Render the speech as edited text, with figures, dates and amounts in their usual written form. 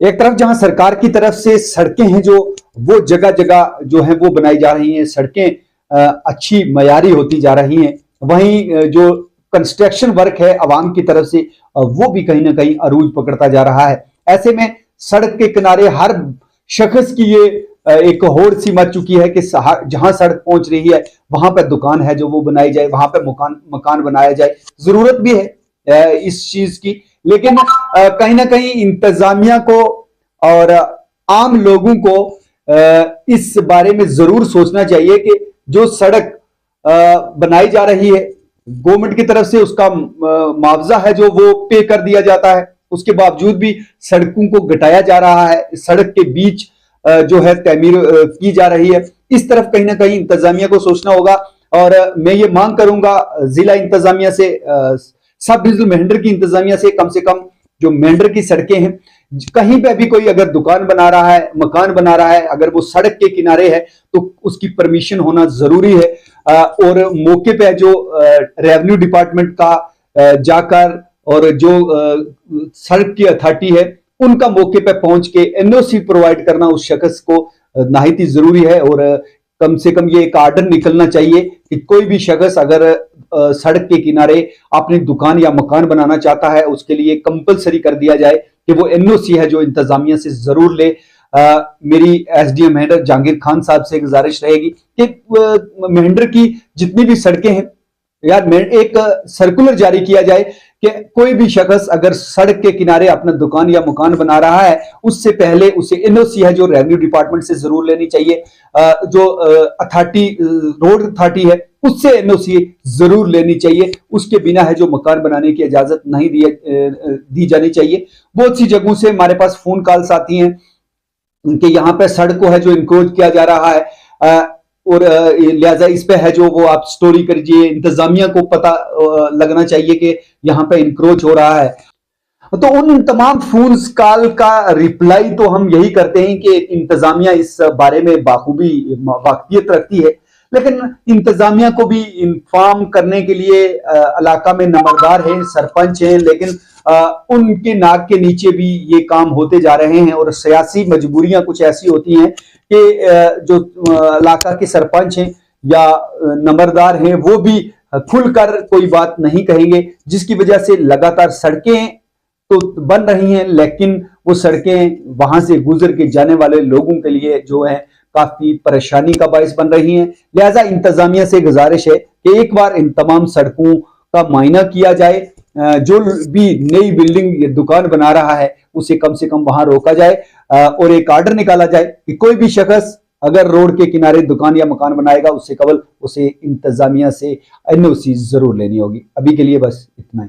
एक तरफ जहां सरकार की तरफ से सड़कें हैं जो वो जगह जगह जो है वो बनाई जा रही हैं, सड़कें अच्छी मयारी होती जा रही हैं, वहीं जो कंस्ट्रक्शन वर्क है आवाम की तरफ से वो भी कहीं ना कहीं अरूज पकड़ता जा रहा है। ऐसे में सड़क के किनारे हर शख्स की ये एक होड़ सी मच चुकी है कि जहां सड़क पहुंच रही है वहां पर दुकान है जो वो बनाई जाए, वहां पर मकान बनाया जाए। जरूरत भी है इस चीज की, लेकिन कहीं ना कहीं इंतजामिया को और आम लोगों को इस बारे में जरूर सोचना चाहिए कि जो सड़क बनाई जा रही है गवर्नमेंट की तरफ से उसका मुआवजा है जो वो पे कर दिया जाता है, उसके बावजूद भी सड़कों को घटाया जा रहा है, सड़क के बीच जो है तमीर की जा रही है। इस तरफ कहीं ना कहीं इंतजामिया को सोचना होगा और मैं ये मांग करूंगा जिला इंतजामिया से, सब डिविजनल मेंढर की इंतजामिया से कम जो मेंढर की सड़कें हैं कहीं पे भी कोई अगर दुकान बना रहा है, मकान बना रहा है, अगर वो सड़क के किनारे है तो उसकी परमिशन होना जरूरी है। और मौके पे जो रेवेन्यू डिपार्टमेंट का जाकर और जो सड़क की अथॉरिटी है उनका मौके पे पहुंच के एनओसी प्रोवाइड करना उस शख्स को निहायत ही जरूरी है। और कम से कम ये एक आर्डर निकलना चाहिए कि कोई भी शख्स अगर सड़क के किनारे अपनी दुकान या मकान बनाना चाहता है उसके लिए कंपलसरी कर दिया जाए कि वो एनओसी है जो इंतजामिया से जरूर ले। मेरी एसडीएम मेंढर जहांगीर खान साहब से गुजारिश रहेगी कि मेंढर की जितनी भी सड़कें हैं यार एक सर्कुलर जारी किया जाए कि कोई भी शख्स अगर सड़क के किनारे अपना दुकान या मकान बना रहा है उससे पहले उसे एनओसी है जो रेवेन्यू डिपार्टमेंट से जरूर लेनी चाहिए, जो अथॉरिटी रोड अथॉरिटी है उससे एनओसी जरूर लेनी चाहिए, उसके बिना है जो मकान बनाने की इजाजत नहीं दी जानी चाहिए। बहुत सी जगहों से हमारे पास फोन कॉल्स आती हैं कि यहाँ पे सड़क को है जो इंक्रोच किया जा रहा है और लिहाजा इस पे है जो वो आप स्टोरी करिए, इंतजामिया को पता लगना चाहिए कि यहाँ पे इंक्रोच हो रहा है। तो उन तमाम फोन कॉल का रिप्लाई तो हम यही करते हैं कि इंतजामिया इस बारे में बाखूबी वाकफियत रखती है, लेकिन इंतजामिया को भी इन्फॉर्म करने के लिए इलाका में नंबरदार हैं, सरपंच हैं, लेकिन उनके नाक के नीचे भी ये काम होते जा रहे हैं। और सियासी मजबूरियां कुछ ऐसी होती हैं कि जो इलाका के सरपंच हैं या नंबरदार हैं वो भी खुलकर कोई बात नहीं कहेंगे, जिसकी वजह से लगातार सड़कें तो बन रही हैं लेकिन वो सड़कें वहां से गुजर के जाने वाले लोगों के लिए जो है काफी परेशानी का बायस बन रही हैं। लिहाजा इंतजामिया से गुजारिश है कि एक बार इन तमाम सड़कों का मुआयना किया जाए, जो भी नई बिल्डिंग या दुकान बना रहा है उसे कम से कम वहां रोका जाए और एक आर्डर निकाला जाए कि कोई भी शख्स अगर रोड के किनारे दुकान या मकान बनाएगा उससे कबल उसे इंतजामिया से एनओसी जरूर लेनी होगी। अभी के लिए बस इतना ही।